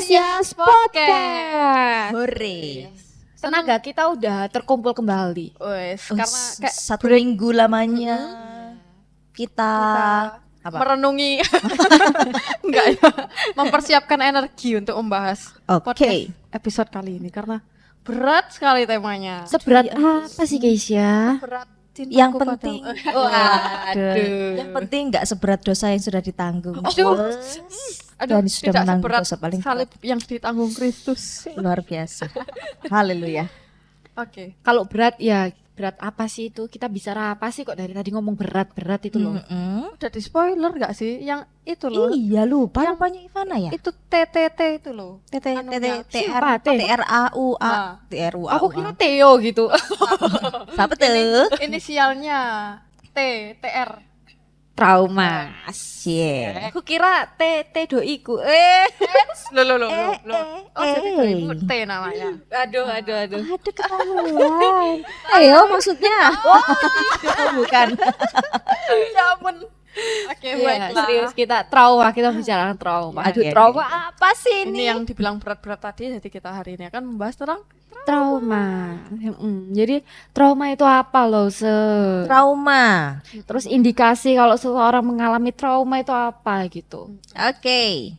Spesies Podcast. Hore. Tenaga kita udah terkumpul kembali. Wes, karena kayak 1 minggu lamanya kita apa? merenungi enggak ya, mempersiapkan energi untuk membahas Oke. podcast episode kali ini karena berat sekali temanya. Seberat apa sih Keisha? Berat cintaku Yang padamu. penting, Waduh. yang penting nggak seberat dosa yang sudah ditanggung. Aduh. Aduh, Dan sudah tidak menanggung seberat dosa paling salib yang ditanggung Kristus. luar biasa. Haleluya. Oke. Kalau berat ya berat apa sih itu? Kita bicara apa sih kok dari tadi ngomong berat-berat itu loh. Udah di spoiler gak sih? Yang itu loh. Iya lupa namanya Ivana ya. Itu TTT itu loh. TR Siapa? TRAUA Nah. TRUA. Aku kira Theo gitu. Siapa tuh? Inisialnya TR. Trauma. Asyik. Aku kira T doiku. Loh. Oh, jadi dirimu T namanya. Aduh. Ada ketahuan. Ayo maksudnya. Oh, bukan. Ya ampun. Oke, Iya, baiklah. serius kita bicara trauma. Aduh, Oke, trauma apa sih Ini ini? yang dibilang berat-berat tadi, jadi kita hari ini akan membahas tentang Trauma. Jadi trauma itu apa loh, Trauma. Terus indikasi kalau seseorang mengalami trauma itu apa gitu. Oke.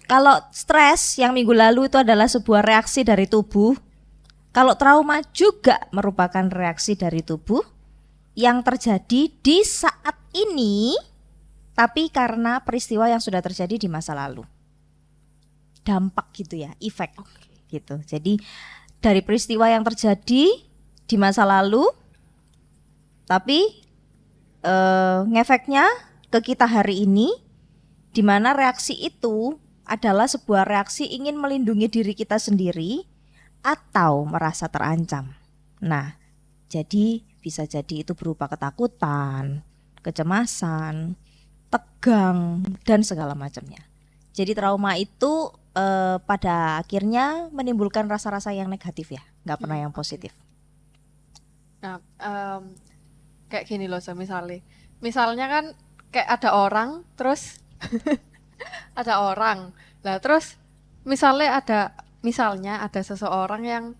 Kalau stres yang minggu lalu itu adalah sebuah reaksi dari tubuh. Kalau trauma juga merupakan reaksi dari tubuh yang terjadi di saat ini, tapi karena peristiwa yang sudah terjadi di masa lalu. Dampak gitu ya, efek gitu. Jadi dari peristiwa yang terjadi di masa lalu, tapi ngefeknya ke kita hari ini, di mana reaksi itu adalah sebuah reaksi ingin melindungi diri kita sendiri atau merasa terancam. Nah, jadi bisa jadi itu berupa ketakutan, kecemasan, tegang, dan segala macamnya. Jadi trauma itu pada akhirnya menimbulkan rasa-rasa yang negatif ya, nggak pernah yang positif. nah, kayak gini loh, misalnya kan kayak ada orang, terus ada orang. Lah terus misalnya ada seseorang yang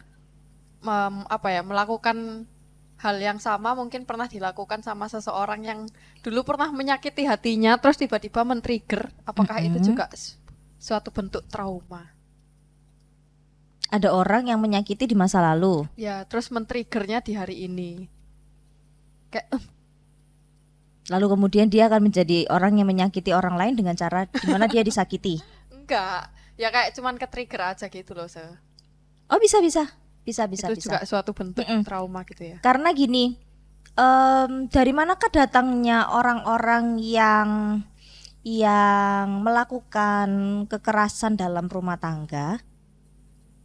melakukan hal yang sama, mungkin pernah dilakukan sama seseorang yang dulu pernah menyakiti hatinya, terus tiba-tiba men-trigger. Apakah itu juga suatu bentuk trauma? Ada orang yang menyakiti di masa lalu. Ya, terus men-triggernya di hari ini. Kayak Lalu kemudian dia akan menjadi orang yang menyakiti orang lain dengan cara di mana dia disakiti. enggak, ya kayak cuman ke-trigger aja gitu loh, Oh bisa. Itu juga suatu bentuk trauma gitu ya. Karena gini, dari manakah datangnya orang-orang yang melakukan kekerasan dalam rumah tangga?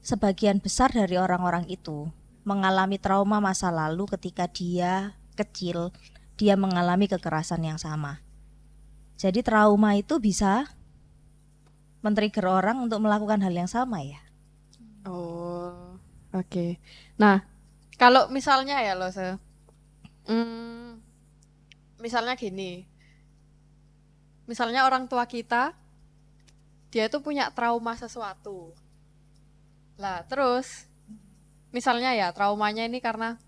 Sebagian besar dari orang-orang itu mengalami trauma masa lalu ketika dia kecil, dia mengalami kekerasan yang sama. Jadi trauma itu bisa men-trigger orang untuk melakukan hal yang sama ya. Oh, oke. Nah, kalau misalnya ya loh, misalnya gini, misalnya orang tua kita, dia tuh punya trauma sesuatu. Lah, terus, misalnya ya traumanya ini karena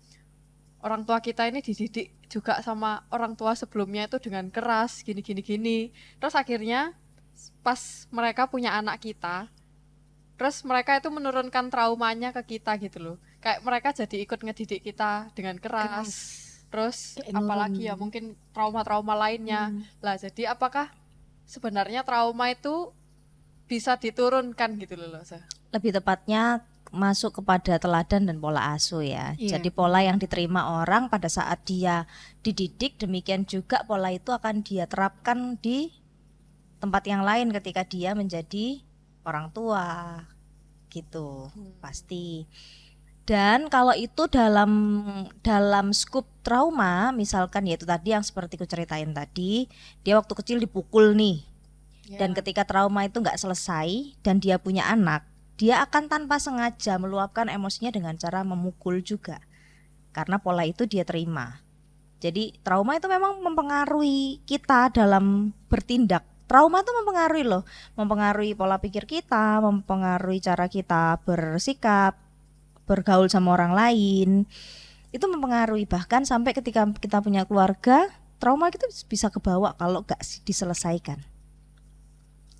orang tua kita ini dididik juga sama orang tua sebelumnya itu dengan keras, gini. Terus akhirnya pas mereka punya anak kita, terus mereka itu menurunkan traumanya ke kita gitu loh. Kayak mereka jadi ikut ngedidik kita dengan keras. Terus apalagi ya mungkin trauma-trauma lainnya. Lah jadi apakah sebenarnya trauma itu bisa diturunkan gitu loh, Lebih tepatnya masuk kepada teladan dan pola asuh ya. Iya. Jadi pola yang diterima orang pada saat dia dididik, demikian juga pola itu akan dia terapkan di tempat yang lain ketika dia menjadi orang tua gitu. Pasti. Dan kalau itu dalam skup trauma, misalkan yaitu tadi yang seperti ku ceritain tadi, dia waktu kecil dipukul nih. Dan ketika trauma itu nggak selesai dan dia punya anak, dia akan tanpa sengaja meluapkan emosinya dengan cara memukul juga. Karena pola itu dia terima. Jadi trauma itu memang mempengaruhi kita dalam bertindak Trauma tuh mempengaruhi loh, mempengaruhi pola pikir kita, mempengaruhi cara kita bersikap, bergaul sama orang lain. Itu mempengaruhi, bahkan sampai ketika kita punya keluarga, trauma itu bisa kebawa kalau gak diselesaikan.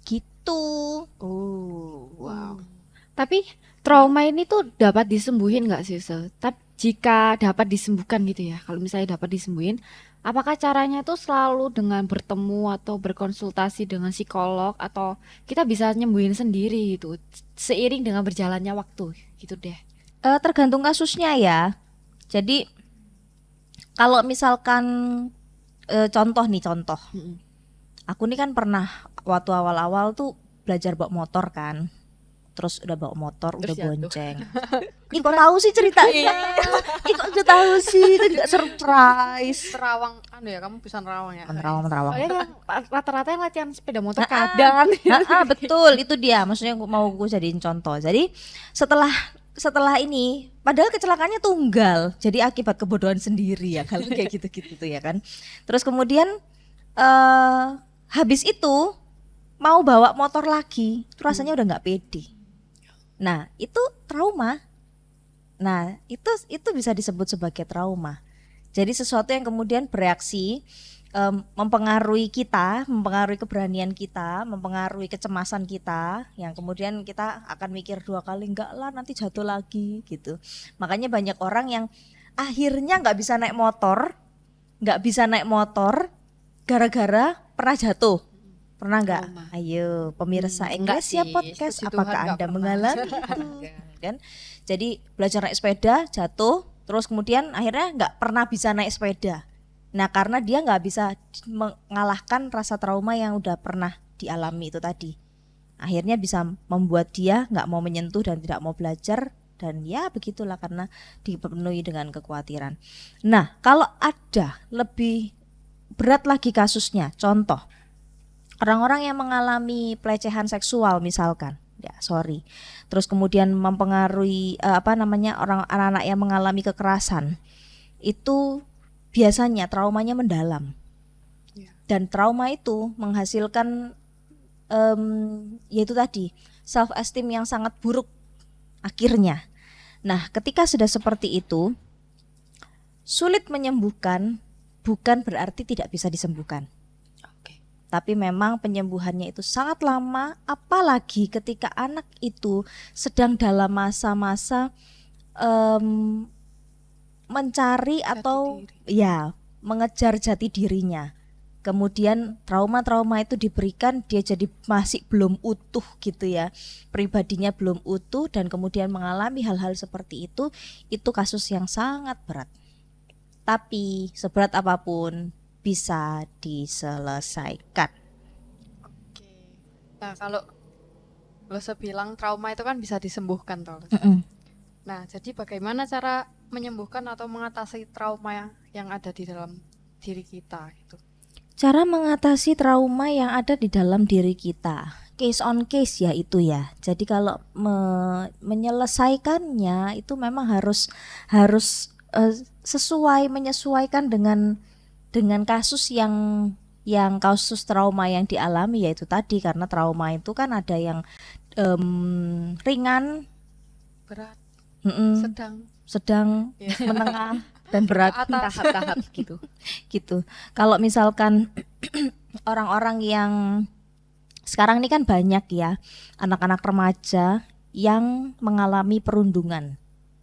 Gitu. Oh, wow. Tapi trauma ini tuh dapat disembuhin nggak sih, Se? Jika dapat disembuhkan gitu ya, kalau misalnya dapat disembuhin, apakah caranya tuh selalu dengan bertemu atau berkonsultasi dengan psikolog atau kita bisa nyembuhin sendiri gitu, seiring dengan berjalannya waktu gitu deh. Tergantung kasusnya ya. Jadi kalau misalkan contoh, Mm-mm. aku nih kan pernah waktu awal-awal tuh belajar bawa motor kan. Terus udah bawa motor, udah Terus jatuh. bonceng. Ih kok tahu sih ceritanya? Ih kok udah tahu sih? Itu juga surprise. Terawang ya, kamu bisa nerawang ya. Menerawang. Soalnya yang rata-rata yang latihan sepeda motor kadang. Betul, itu dia. Maksudnya mau gue jadiin contoh. Jadi setelah ini, padahal kecelakaannya tunggal. Jadi akibat kebodohan sendiri ya kalau kayak gitu-gitu tuh ya kan. Terus kemudian habis itu mau bawa motor lagi, itu rasanya udah nggak pede. Nah, itu trauma. Nah, itu bisa disebut sebagai trauma. Jadi sesuatu yang kemudian bereaksi, mempengaruhi kita, mempengaruhi keberanian kita, mempengaruhi kecemasan kita, yang kemudian kita akan mikir 2 kali, enggak lah nanti jatuh lagi gitu. Makanya banyak orang yang akhirnya nggak bisa naik motor gara-gara pernah jatuh. Pernah nggak? Trauma. Ayo pemirsa Enggak Inggris ya sih, podcast, puji Tuhan apakah nggak Anda pernah. mengalami itu? Kan? Jadi belajar naik sepeda jatuh, terus kemudian akhirnya nggak pernah bisa naik sepeda. Nah karena dia nggak bisa mengalahkan rasa trauma yang udah pernah dialami itu tadi, akhirnya bisa membuat dia nggak mau menyentuh dan tidak mau belajar, dan ya begitulah karena dipenuhi dengan kekhawatiran. Nah kalau ada lebih berat lagi kasusnya, contoh orang-orang yang mengalami pelecehan seksual misalkan, ya sorry, terus kemudian mempengaruhi orang anak-anak yang mengalami kekerasan, itu biasanya traumanya mendalam. Ya. Dan trauma itu menghasilkan yaitu tadi self esteem yang sangat buruk akhirnya. Nah ketika sudah seperti itu, sulit menyembuhkan bukan berarti tidak bisa disembuhkan, Oke. tapi memang penyembuhannya itu sangat lama, apalagi ketika anak itu sedang dalam masa-masa mencari atau ya mengejar jati dirinya. Kemudian trauma-trauma itu diberikan, dia jadi masih belum utuh gitu ya, pribadinya belum utuh, dan kemudian mengalami hal-hal seperti itu kasus yang sangat berat. Tapi seberat apapun bisa diselesaikan. Oke. Nah, kalau lo bilang trauma itu kan bisa disembuhkan toh. Nah, jadi bagaimana cara menyembuhkan atau mengatasi trauma yang ada di dalam diri kita gitu? Cara mengatasi trauma yang ada di dalam diri kita, case on case ya itu ya. Jadi kalau menyelesaikannya itu memang harus menyesuaikan dengan kasus yang kasus trauma yang dialami, yaitu tadi, karena trauma itu kan ada yang ringan, Berat, sedang, ya. menengah, dan berat. Ke atas. Tahap-tahap gitu. Gitu. Kalau misalkan orang-orang yang sekarang ini kan banyak ya anak-anak remaja yang mengalami perundungan.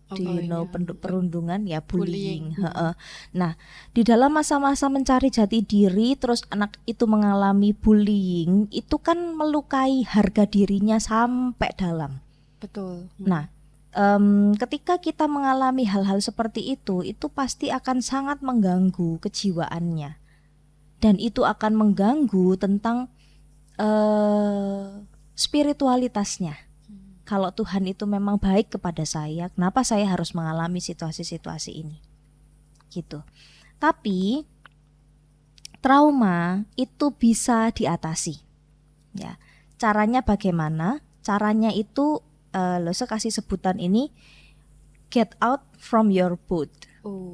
Do you know perundungan ya, bullying. Nah, di dalam masa-masa mencari jati diri, terus anak itu mengalami bullying, itu kan melukai harga dirinya sampai dalam. Betul. Nah, ketika kita mengalami hal-hal seperti itu pasti akan sangat mengganggu kejiwaannya, dan itu akan mengganggu tentang spiritualitasnya. Kalau Tuhan itu memang baik kepada saya, kenapa saya harus mengalami situasi-situasi ini? Gitu. Tapi trauma itu bisa diatasi. Ya. Caranya bagaimana? Caranya itu saya kasih sebutan ini, get out from your boat.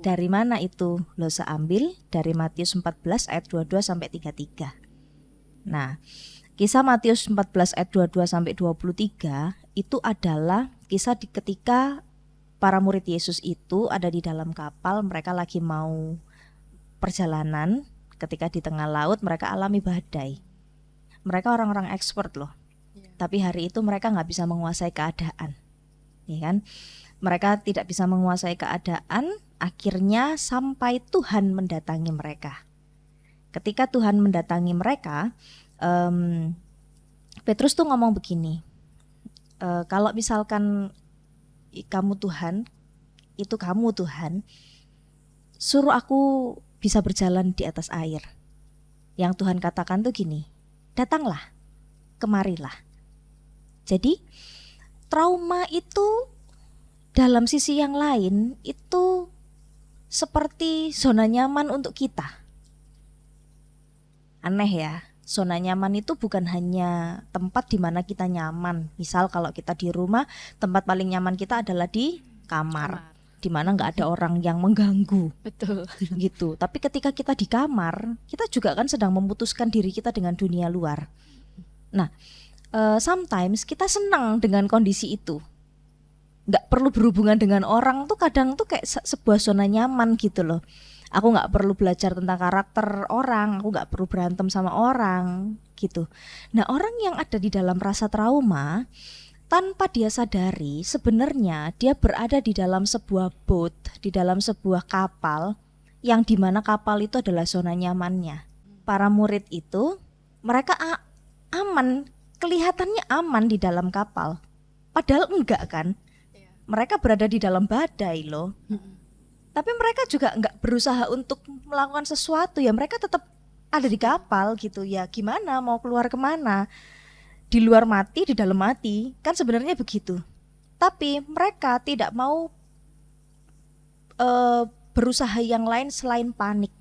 Dari mana itu Lose ambil? Dari Matius 14 ayat 22 sampai 33. Nah, kisah Matius 14 ayat 22 sampai 23 itu adalah kisah ketika para murid Yesus itu ada di dalam kapal, mereka lagi mau perjalanan, ketika di tengah laut mereka alami badai. Mereka orang-orang expert loh. Tapi hari itu mereka nggak bisa menguasai keadaan, ya kan? Mereka tidak bisa menguasai keadaan, akhirnya sampai Tuhan mendatangi mereka. Ketika Tuhan mendatangi mereka, Petrus tuh ngomong begini, kalau misalkan kamu Tuhan, itu kamu Tuhan, suruh aku bisa berjalan di atas air. Yang Tuhan katakan tuh gini, datanglah, kemarilah. Jadi trauma itu dalam sisi yang lain itu seperti zona nyaman untuk kita. Aneh ya, zona nyaman itu bukan hanya tempat di mana kita nyaman. Misal kalau kita di rumah, tempat paling nyaman kita adalah di kamar, di mana nggak ada orang yang mengganggu. Betul. Gitu. Tapi ketika kita di kamar, kita juga kan sedang memutuskan diri kita dengan dunia luar. Nah, sometimes kita senang dengan kondisi itu, nggak perlu berhubungan dengan orang tuh kadang tuh kayak sebuah zona nyaman gitu loh. Aku nggak perlu belajar tentang karakter orang, aku nggak perlu berantem sama orang gitu. Nah, orang yang ada di dalam rasa trauma, tanpa dia sadari sebenarnya dia berada di dalam sebuah boat, di dalam sebuah kapal, yang dimana kapal itu adalah zona nyamannya. Para murid itu mereka aman, kelihatannya aman di dalam kapal, padahal enggak kan. Mereka berada di dalam badai loh. Tapi mereka juga enggak berusaha untuk melakukan sesuatu ya, mereka tetap ada di kapal gitu ya. Gimana mau keluar kemana? Di luar mati, di dalam mati, kan sebenarnya begitu. Tapi mereka tidak mau berusaha yang lain selain panik.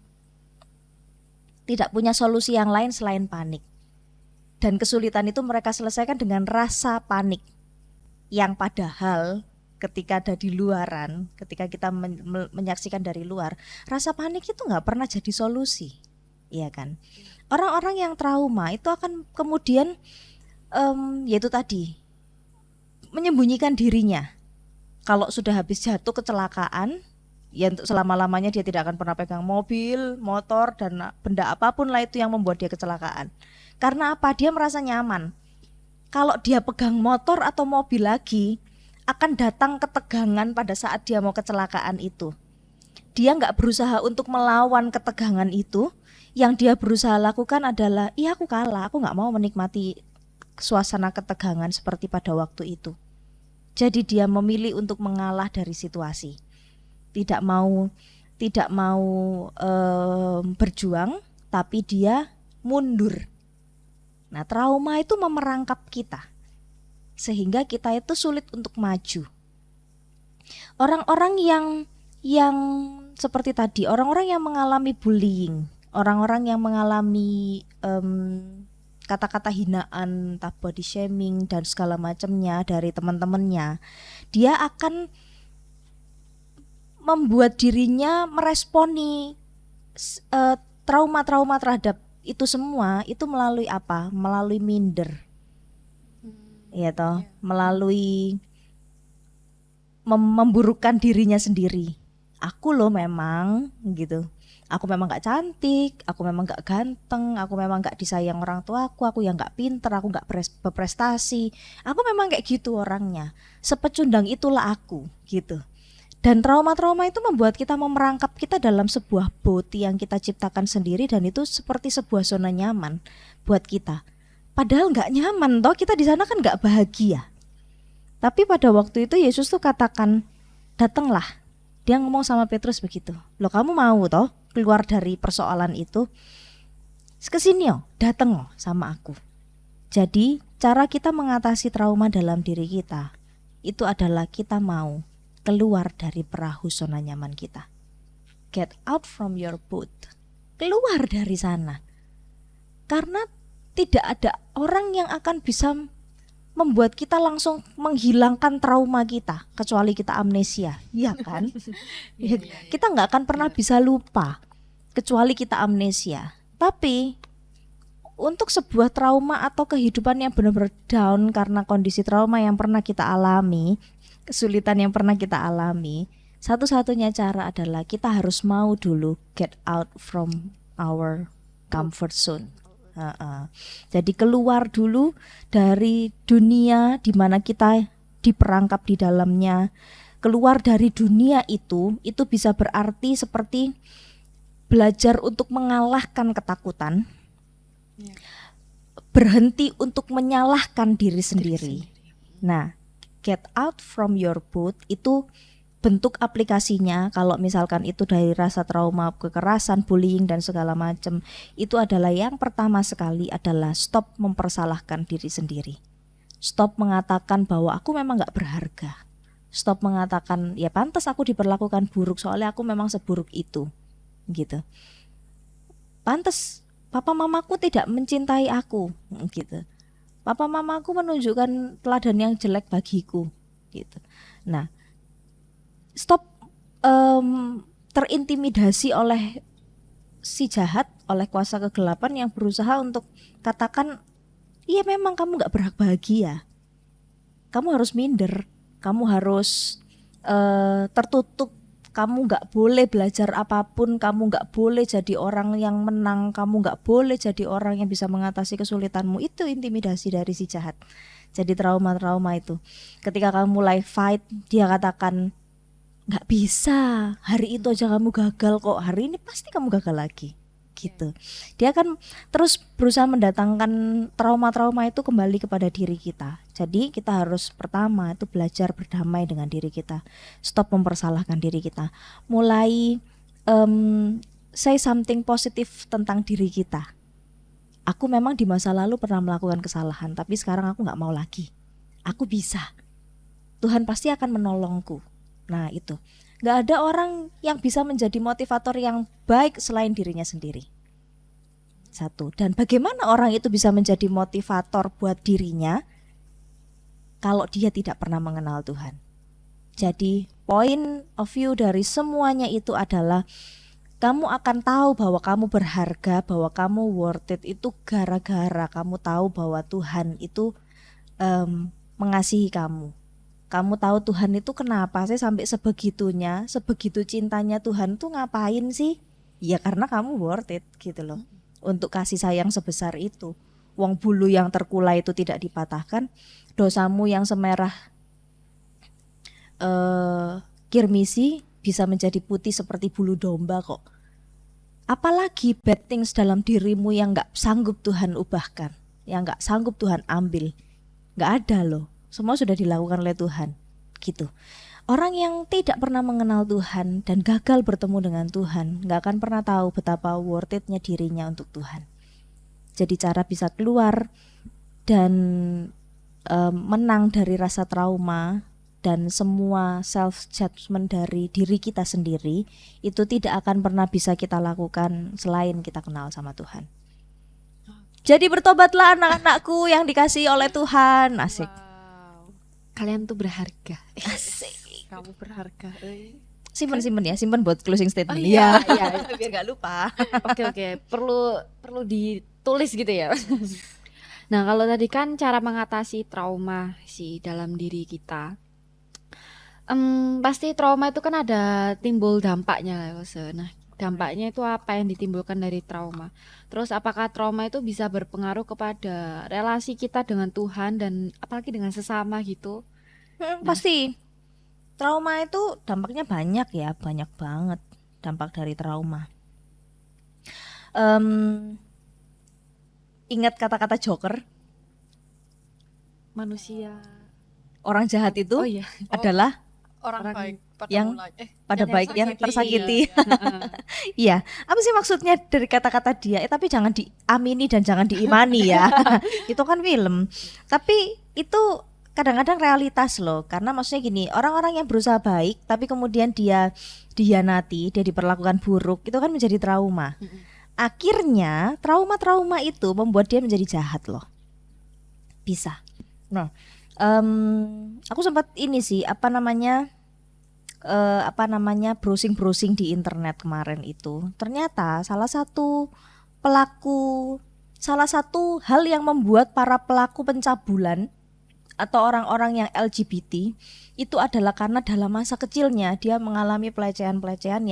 Tidak punya solusi yang lain selain panik. Dan kesulitan itu mereka selesaikan dengan rasa panik. Yang padahal ketika ada di luaran, ketika kita menyaksikan dari luar, rasa panik itu nggak pernah jadi solusi, iya kan? Orang-orang yang trauma itu akan kemudian yaitu tadi menyembunyikan dirinya. Kalau sudah habis jatuh kecelakaan, ya untuk selama-lamanya dia tidak akan pernah pegang mobil, motor, dan benda apapun lah itu yang membuat dia kecelakaan. Karena apa? Dia merasa nyaman. Kalau dia pegang motor atau mobil lagi, akan datang ketegangan pada saat dia mau kecelakaan itu. Dia nggak berusaha untuk melawan ketegangan itu. Yang dia berusaha lakukan adalah, iya aku kalah, aku nggak mau menikmati suasana ketegangan seperti pada waktu itu. Jadi dia memilih untuk mengalah dari situasi. Tidak mau berjuang, tapi dia mundur. Nah, trauma itu memerangkap kita, sehingga kita itu sulit untuk maju. Orang-orang yang seperti tadi, orang-orang yang mengalami bullying, orang-orang yang mengalami kata-kata hinaan, entah body shaming dan segala macamnya dari teman-temannya, dia akan membuat dirinya meresponi trauma-trauma terhadap itu semua itu melalui apa? Melalui minder. Ya toh, melalui memburukkan dirinya sendiri. Aku loh memang gitu. Aku memang gak cantik, aku memang gak ganteng, aku memang gak disayang orang tuaku, aku yang gak pinter, aku gak berprestasi. Aku memang kayak gitu orangnya. Sepecundang itulah aku gitu. Dan trauma-trauma itu membuat kita memerangkap kita dalam sebuah boat yang kita ciptakan sendiri, dan itu seperti sebuah zona nyaman buat kita. Padahal nggak nyaman toh, kita di sana kan nggak bahagia. Tapi pada waktu itu Yesus tuh katakan, datanglah. Dia ngomong sama Petrus begitu. Loh, kamu mau toh keluar dari persoalan itu? Kesini yo, datang sama aku. Jadi cara kita mengatasi trauma dalam diri kita itu adalah kita mau keluar dari perahu zona nyaman kita. Get out from your boat. Keluar dari sana. Karena tidak ada orang yang akan bisa membuat kita langsung menghilangkan trauma kita, kecuali kita amnesia, iya kan? Kita nggak akan pernah bisa lupa, kecuali kita amnesia. Tapi untuk sebuah trauma atau kehidupan yang benar-benar down karena kondisi trauma yang pernah kita alami, kesulitan yang pernah kita alami, satu-satunya cara adalah kita harus mau dulu get out from our comfort zone. Jadi keluar dulu dari dunia di mana kita diperangkap di dalamnya. Keluar dari dunia itu bisa berarti seperti belajar untuk mengalahkan ketakutan. Berhenti untuk menyalahkan diri sendiri. Nah, get out from your boat itu bentuk aplikasinya. Kalau misalkan itu dari rasa trauma, kekerasan, bullying dan segala macam, itu adalah yang pertama sekali adalah stop mempersalahkan diri sendiri. Stop mengatakan bahwa aku memang gak berharga. Stop mengatakan ya pantas aku diperlakukan buruk soalnya aku memang seburuk itu, gitu. Pantas papa mamaku tidak mencintai aku, gitu. Papa mamaku menunjukkan teladan yang jelek bagiku, gitu. Nah, stop terintimidasi oleh si jahat, oleh kuasa kegelapan yang berusaha untuk katakan, iya memang kamu gak berhak bahagia. Kamu harus minder, kamu harus tertutup. Kamu gak boleh belajar apapun, kamu gak boleh jadi orang yang menang, kamu gak boleh jadi orang yang bisa mengatasi kesulitanmu. Itu intimidasi dari si jahat. Jadi trauma-trauma itu ketika kamu mulai fight, dia katakan gak bisa, hari itu aja kamu gagal kok, hari ini pasti kamu gagal lagi, gitu. Dia akan terus berusaha mendatangkan trauma-trauma itu kembali kepada diri kita. Jadi kita harus pertama itu belajar berdamai dengan diri kita. Stop mempersalahkan diri kita. Mulai say something positif tentang diri kita. Aku memang di masa lalu pernah melakukan kesalahan, tapi sekarang aku gak mau lagi. Aku bisa. Tuhan pasti akan menolongku. Nah itu. Gak ada orang yang bisa menjadi motivator yang baik selain dirinya sendiri. Satu. Dan bagaimana orang itu bisa menjadi motivator buat dirinya kalau dia tidak pernah mengenal Tuhan. Jadi point of view dari semuanya itu adalah kamu akan tahu bahwa kamu berharga, bahwa kamu worth it itu gara-gara kamu tahu bahwa Tuhan itu mengasihi kamu. Kamu tahu Tuhan itu kenapa sih sampai sebegitunya, sebegitu cintanya Tuhan tuh ngapain sih? Ya karena kamu worth it gitu loh. Untuk kasih sayang sebesar itu. Wong bulu yang terkulai itu tidak dipatahkan, dosamu yang semerah kirmisi bisa menjadi putih seperti bulu domba kok. Apalagi bad things dalam dirimu yang gak sanggup Tuhan ubahkan, yang gak sanggup Tuhan ambil. Gak ada loh, semua sudah dilakukan oleh Tuhan, gitu. Orang yang tidak pernah mengenal Tuhan dan gagal bertemu dengan Tuhan gak akan pernah tahu betapa worth it-nya dirinya untuk Tuhan. Jadi cara bisa keluar dan menang dari rasa trauma dan semua self judgment dari diri kita sendiri itu tidak akan pernah bisa kita lakukan selain kita kenal sama Tuhan. Jadi bertobatlah anak-anakku yang dikasihi oleh Tuhan. Asik. Wow. Kalian tuh berharga. Asik. Kamu berharga. Simpen ya, simpen buat closing statement. Oh iya, iya. Biar gak lupa. Oke, perlu ditulis gitu ya. Nah, kalau tadi kan cara mengatasi trauma sih dalam diri kita. Pasti trauma itu kan ada timbul dampaknya, Yose. Nah, dampaknya itu apa yang ditimbulkan dari trauma? Terus apakah trauma itu bisa berpengaruh kepada relasi kita dengan Tuhan dan apalagi dengan sesama gitu? Pasti. Trauma itu dampaknya banyak ya, banyak banget dampak dari trauma. Ingat kata-kata Joker, Manusia. orang jahat itu Oh iya. adalah Orang baik pada yang mulanya. pada yang baik yang tersakiti. Heeh. Iya, apa sih maksudnya dari kata-kata dia? Tapi jangan diamini dan jangan diimani ya. Itu kan film. Tapi itu kadang-kadang realitas loh. Karena maksudnya gini, orang-orang yang berusaha baik tapi kemudian dia dihianati, dia diperlakukan buruk, itu kan menjadi trauma. Akhirnya trauma-trauma itu membuat dia menjadi jahat loh. Bisa. Nah, aku sempat ini sih apa namanya browsing di internet kemarin itu. Ternyata salah satu pelaku salah satu hal yang membuat para pelaku pencabulan atau orang-orang yang LGBT itu adalah karena dalam masa kecilnya dia mengalami pelecehan-pelecehan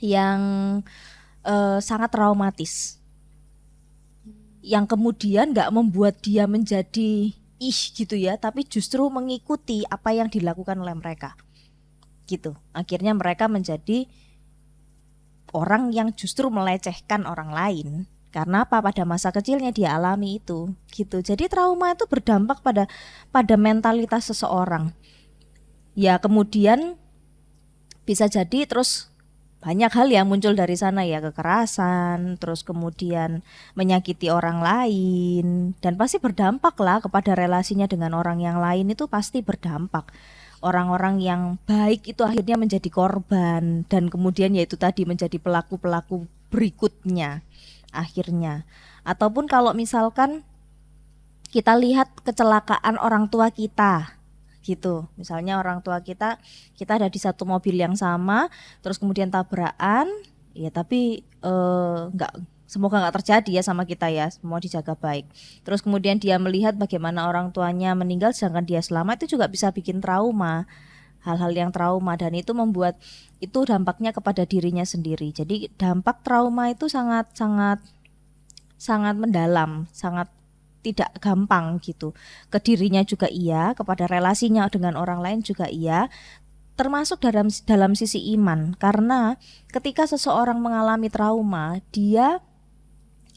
yang sangat traumatis, yang kemudian nggak membuat dia menjadi gitu ya, tapi justru mengikuti apa yang dilakukan oleh mereka gitu. Akhirnya mereka menjadi orang yang justru melecehkan orang lain. Karena apa? Pada masa kecilnya dia alami itu gitu. Jadi trauma itu berdampak pada mentalitas seseorang. Ya kemudian bisa jadi terus banyak hal yang muncul dari sana ya, kekerasan, terus kemudian menyakiti orang lain, dan pasti berdampak lah kepada relasinya dengan orang yang lain, itu pasti berdampak. Orang-orang yang baik itu akhirnya menjadi korban, dan kemudian yaitu tadi menjadi pelaku-pelaku berikutnya akhirnya. Ataupun kalau misalkan kita lihat kecelakaan orang tua kita gitu, misalnya orang tua kita ada di satu mobil yang sama, terus kemudian tabrakan, ya tapi semoga nggak terjadi ya sama kita ya, semua dijaga baik. Terus kemudian dia melihat bagaimana orang tuanya meninggal sedangkan dia selamat, itu juga bisa bikin trauma, hal-hal yang trauma, dan itu membuat itu dampaknya kepada dirinya sendiri. Jadi dampak trauma itu sangat mendalam, sangat tidak gampang gitu. Ke dirinya juga iya, kepada relasinya dengan orang lain juga iya, termasuk dalam sisi iman. Karena ketika seseorang mengalami trauma, dia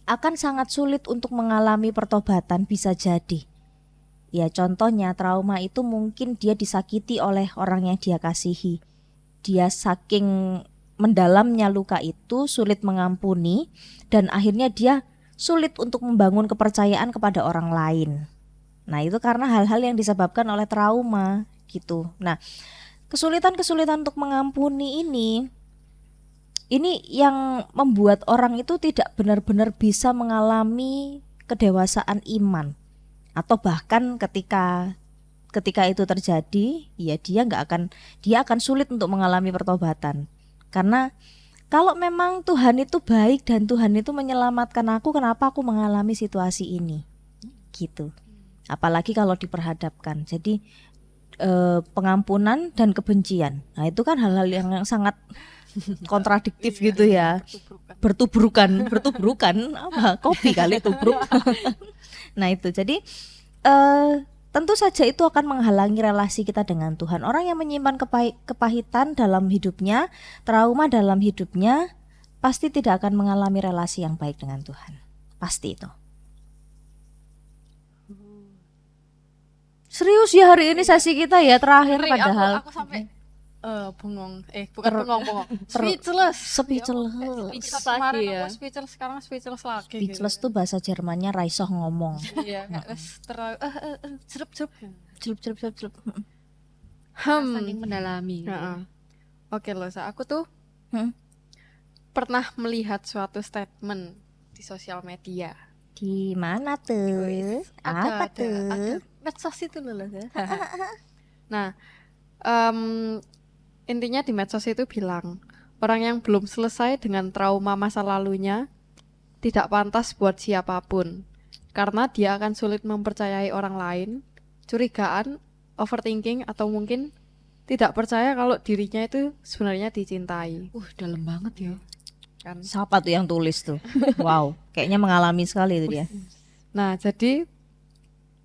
akan sangat sulit untuk mengalami pertobatan, bisa jadi. Ya contohnya trauma itu mungkin dia disakiti oleh orang yang dia kasihi. Dia saking mendalamnya luka itu, sulit mengampuni, dan akhirnya dia sulit untuk membangun kepercayaan kepada orang lain. Nah itu karena hal-hal yang disebabkan oleh trauma gitu. Nah kesulitan-kesulitan untuk mengampuni ini yang membuat orang itu tidak benar-benar bisa mengalami kedewasaan iman. Atau bahkan ketika itu terjadi, ya dia akan sulit untuk mengalami pertobatan. Karena kalau memang Tuhan itu baik dan Tuhan itu menyelamatkan aku, kenapa aku mengalami situasi ini? Gitu. Apalagi kalau diperhadapkan. Jadi pengampunan dan kebencian. Nah, itu kan hal-hal yang sangat kontradiktif gitu ya. Bertubrukan apa? Kopi kali tubruk. Nah, itu. Jadi tentu saja itu akan menghalangi relasi kita dengan Tuhan. Orang yang menyimpan kepahitan dalam hidupnya, trauma dalam hidupnya, pasti tidak akan mengalami relasi yang baik dengan Tuhan. Pasti itu. Serius ya hari ini sesi kita ya terakhir padahal. Aku sampai bengong. Bukan speechless. Speechless Kemarin ya. aku speechless, sekarang speechless lagi. Speechless tuh bahasa Jermannya raisoh ngomong. Iya, wes terlalu cerup. Saking mendalami. Heeh. Oke loh, aku tuh Hmm? pernah melihat suatu statement di sosial media. Di mana tuh? Apa tuh? Ada medsos itu loh. Nah, intinya di medsos itu bilang, orang yang belum selesai dengan trauma masa lalunya tidak pantas buat siapapun, karena dia akan sulit mempercayai orang lain, curigaan, overthinking, atau mungkin tidak percaya kalau dirinya itu sebenarnya dicintai. Dalam banget ya. Kan? Siapa tuh yang tulis tuh? Wow, kayaknya mengalami sekali itu dia. Nah, jadi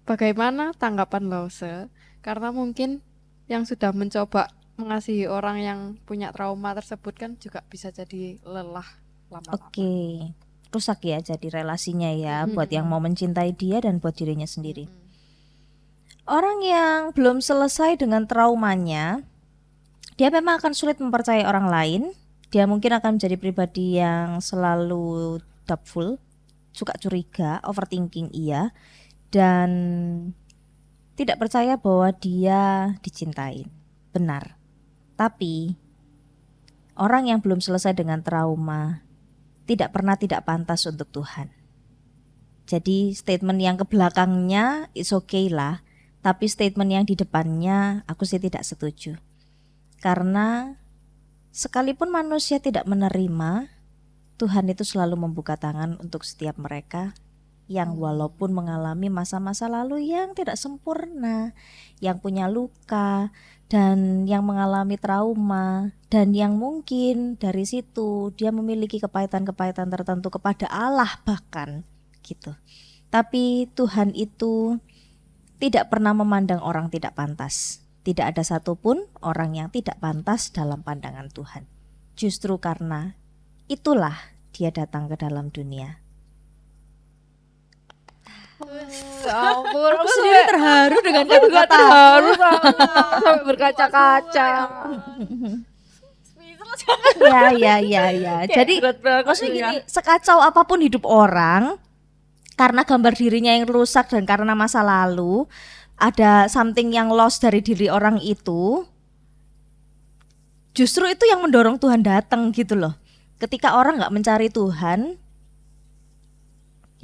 bagaimana tanggapan Lause? Karena mungkin yang sudah mencoba mengasihi orang yang punya trauma tersebut kan juga bisa jadi lelah lama-lama. Oke, rusak ya jadi relasinya ya, buat yang mau mencintai dia dan buat dirinya sendiri. Orang yang belum selesai dengan traumanya, dia memang akan sulit mempercayai orang lain. Dia mungkin akan menjadi pribadi yang selalu doubtful, suka curiga, overthinking iya, dan tidak percaya bahwa dia dicintai. Benar. Tapi orang yang belum selesai dengan trauma tidak pernah tidak pantas untuk Tuhan. Jadi statement yang ke belakangnya is okay lah, tapi statement yang di depannya aku sih tidak setuju. Karena sekalipun manusia tidak menerima, Tuhan itu selalu membuka tangan untuk setiap mereka yang walaupun mengalami masa-masa lalu yang tidak sempurna, yang punya luka, dan yang mengalami trauma, dan yang mungkin dari situ dia memiliki kepahitan-kepahitan tertentu kepada Allah bahkan gitu. Tapi Tuhan itu tidak pernah memandang orang tidak pantas. Tidak ada satupun orang yang tidak pantas dalam pandangan Tuhan. Justru karena itulah dia datang ke dalam dunia. Ya ampun, Aku sendiri terharu dengan kata-kata terharu sampai berkaca-kaca. ya. Jadi maksudnya gini, sekacau apapun hidup orang, karena gambar dirinya yang rusak dan karena masa lalu, ada something yang lost dari diri orang itu, justru itu yang mendorong Tuhan datang gitu loh. Ketika orang nggak mencari Tuhan,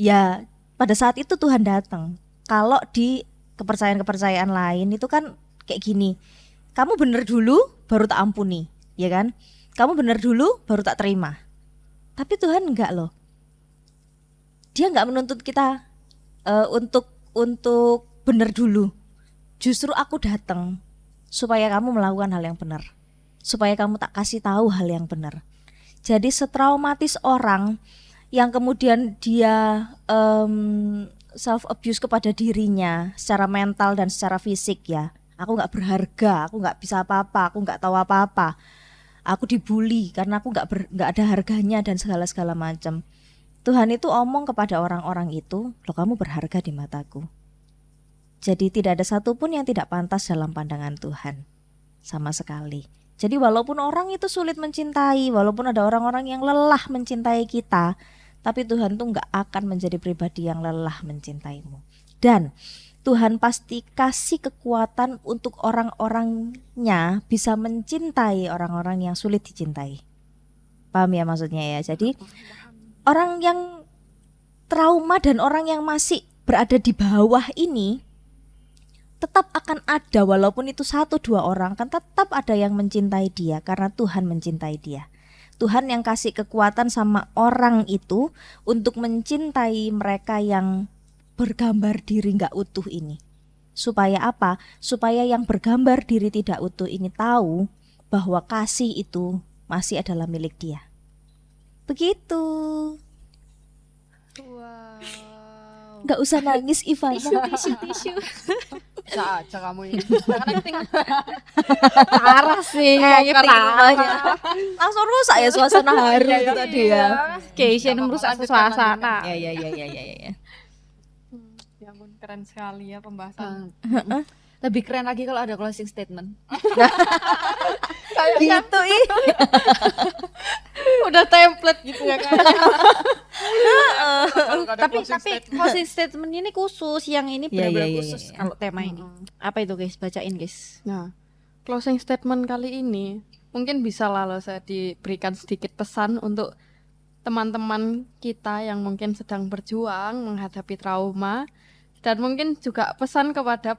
ya pada saat itu Tuhan datang. Kalau di kepercayaan-kepercayaan lain itu kan kayak gini, kamu bener dulu baru tak ampuni, ya kan? Kamu bener dulu baru tak terima. Tapi Tuhan enggak loh. Dia enggak menuntut kita untuk bener dulu. Justru aku datang supaya kamu melakukan hal yang benar, supaya kamu tak kasih tahu hal yang benar. Jadi setraumatis orang yang kemudian dia self abuse kepada dirinya secara mental dan secara fisik ya. Aku nggak berharga, aku nggak bisa apa-apa, aku nggak tahu apa-apa. Aku dibully karena aku nggak ada harganya dan segala macam. Tuhan itu omong kepada orang-orang itu, loh kamu berharga di mataku. Jadi tidak ada satupun yang tidak pantas dalam pandangan Tuhan sama sekali. Jadi walaupun orang itu sulit mencintai, walaupun ada orang-orang yang lelah mencintai kita, tapi Tuhan tuh gak akan menjadi pribadi yang lelah mencintaimu. Dan Tuhan pasti kasih kekuatan untuk orang-orangnya bisa mencintai orang-orang yang sulit dicintai. Paham ya maksudnya ya? Jadi orang yang trauma dan orang yang masih berada di bawah ini tetap akan ada, walaupun itu 1-2 orang, kan tetap ada yang mencintai dia karena Tuhan mencintai dia. Tuhan yang kasih kekuatan sama orang itu untuk mencintai mereka yang bergambar diri gak utuh ini. Supaya apa? Supaya yang bergambar diri tidak utuh ini tahu bahwa kasih itu masih adalah milik dia. Begitu. Wow. Gak usah nangis Ivana. Tisu. Bisa aja kamu ini. Jangan acting. Parah sih. Langsung rusak ya suasana haru itu tadi ya. Keisha Nggak merusak apa-apa, suasana. Ya. Ya ampun, keren sekali ya pembahasan. Lebih keren lagi kalau ada closing statement. Gitu ih. Udah template gitu ya kan. Tapi closing statement ini khusus, yang ini benar-benar Iya. khusus kalau tema ini. Apa itu guys? Bacain guys. Nah, closing statement kali ini mungkin bisa lalu saya diberikan sedikit pesan untuk teman-teman kita yang mungkin sedang berjuang menghadapi trauma, dan mungkin juga pesan kepada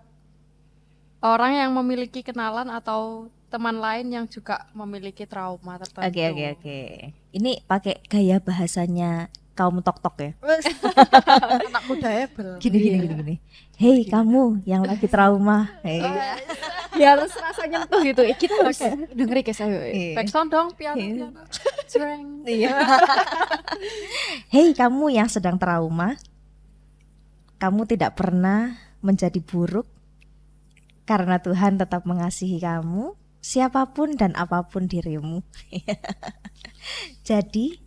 orang yang memiliki kenalan atau teman lain yang juga memiliki trauma tertentu. Oke. Ini pakai gaya bahasanya kaum tok-tok ya. Anak muda ya, Bel. Gini. Hei kamu yang lagi trauma. Hey. Ya harus rasanya tuh gitu. Kita harus dengerin guys, ayo. Back sound dong, piano. Jreng. Hei kamu yang sedang trauma, kamu tidak pernah menjadi buruk karena Tuhan tetap mengasihi kamu, siapapun dan apapun dirimu. Jadi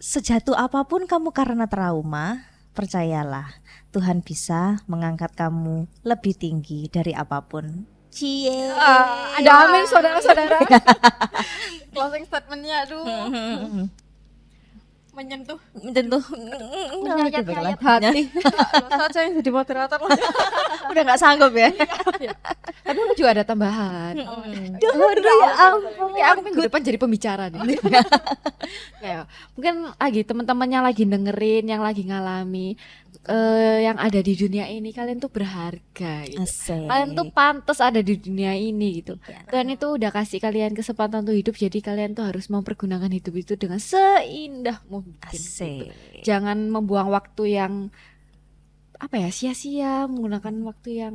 sejatuh apapun kamu karena trauma, percayalah Tuhan bisa mengangkat kamu lebih tinggi dari apapun. Cie. Ada amin saudara-saudara. Closing statementnya, aduh, menyentuh. Menyayat-nyayat hati. Saja yang jadi moderator lah. Udah nggak sanggup ya. Tapi aku juga ada tambahan. Aduh ya ampun. Kayak aku minggu depan jadi pembicara nih. Kayak mungkin lagi teman-temannya lagi dengerin, yang lagi ngalami, yang ada di dunia ini, kalian tuh berharga gitu. Asik. Kalian tuh pantas ada di dunia ini gitu. Iya. Tuhan itu udah kasih kalian kesempatan untuk hidup, jadi kalian tuh harus mempergunakan hidup itu dengan seindah mungkin. Gitu. Asik. Jangan membuang waktu yang apa ya, sia-sia, menggunakan waktu yang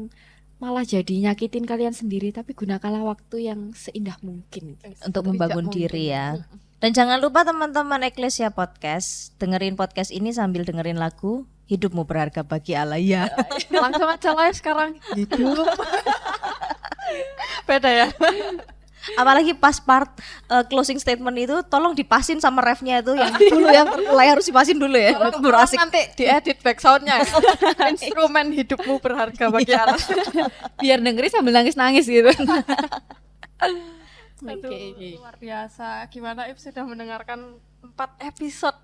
malah jadi nyakitin kalian sendiri, tapi gunakanlah waktu yang seindah mungkin. Untuk Sebijak membangun mungkin. diri ya. Dan jangan lupa teman-teman Eklesia Podcast, dengerin podcast ini sambil dengerin lagu Hidupmu Berharga Bagi Allah ya. Langsung aja live sekarang. Hidup. Beda ya. Apalagi pas part closing statement itu tolong dipasin sama refnya itu yang dulu yang mulai harus dipasin dulu ya. Baru asik. Nanti diedit back soundnya. Instrumen hidupmu berharga bagi Allah. Biar dengerin sambil nangis-nangis gitu. Aduh, luar biasa. Gimana Ip sudah mendengarkan 4 episode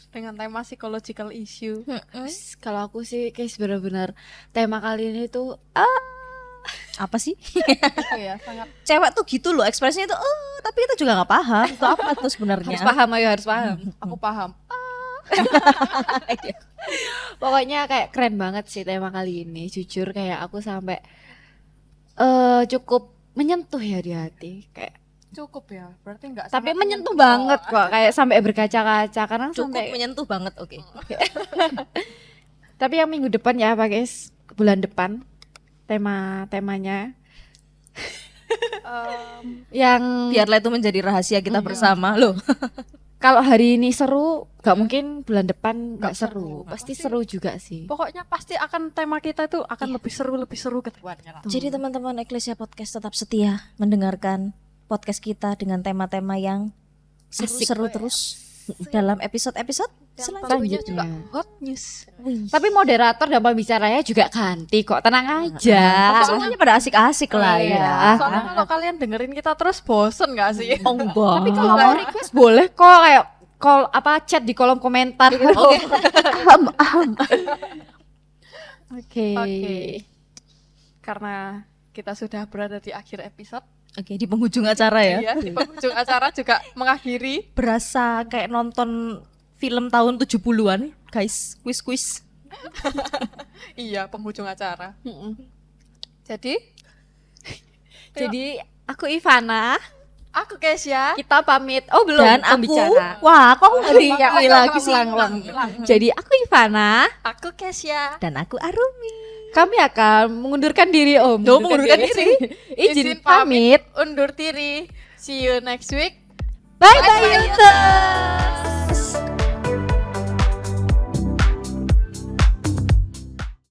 dengan tema psychological issue. Kalau aku sih kayak benar-benar tema kali ini tuh Apa sih? Itu ya, sangat Cewek tuh gitu loh ekspresinya tuh tapi kita juga nggak paham itu apa tuh sebenarnya. harus paham, ayo harus paham. aku paham. Pokoknya kayak keren banget sih tema kali ini. Jujur kayak aku sampai cukup menyentuh ya di hati. Kayak Cukup ya, berarti enggak tapi sangat menyentuh banget kok, kayak sampai berkaca-kaca karena Cukup sampai menyentuh banget, oke. tapi yang minggu depan ya Pak guys, bulan depan temanya yang Biarlah itu menjadi rahasia kita bersama loh. kalau hari ini seru, gak mungkin bulan depan gak Nggak seru. seru. Pasti Pasti- seru juga sih. Pokoknya pasti akan tema kita itu akan lebih seru ke depannya lah. Jadi teman-teman Eklesia Podcast tetap setia mendengarkan podcast kita dengan tema-tema yang seru-seru terus dalam episode-episode Yang selanjutnya. tentunya juga hot news. Tapi moderator dan pembicaranya juga ganti kok, tenang aja. Semuanya pada asik-asik lah Iya. ya. Soalnya kalau kalian dengerin kita terus bosen gak sih? Oh enggak. Tapi kalau mau request boleh kok, kayak chat di kolom komentar gitu. Oke. Oke. Karena kita sudah berada di akhir episode, Oke, di penghujung acara ya. iya, di penghujung acara juga mengakhiri. Berasa kayak nonton film tahun 70-an, guys. Quiz-quiz. Iya, penghujung acara. Mm-mm. Jadi, Jadi aku Ivana, aku Kesya. kita pamit. Oh belum, Dan aku, pembicara. wah, kok aku nggak Iya, diakui lagi sih? ulang. Jadi aku Ivana, Aku Kesya. Dan aku Arumi. kami akan mengundurkan diri Om. Duh, mengundurkan diri. Izin pamit. Undur diri. See you next week. Bye bye, users.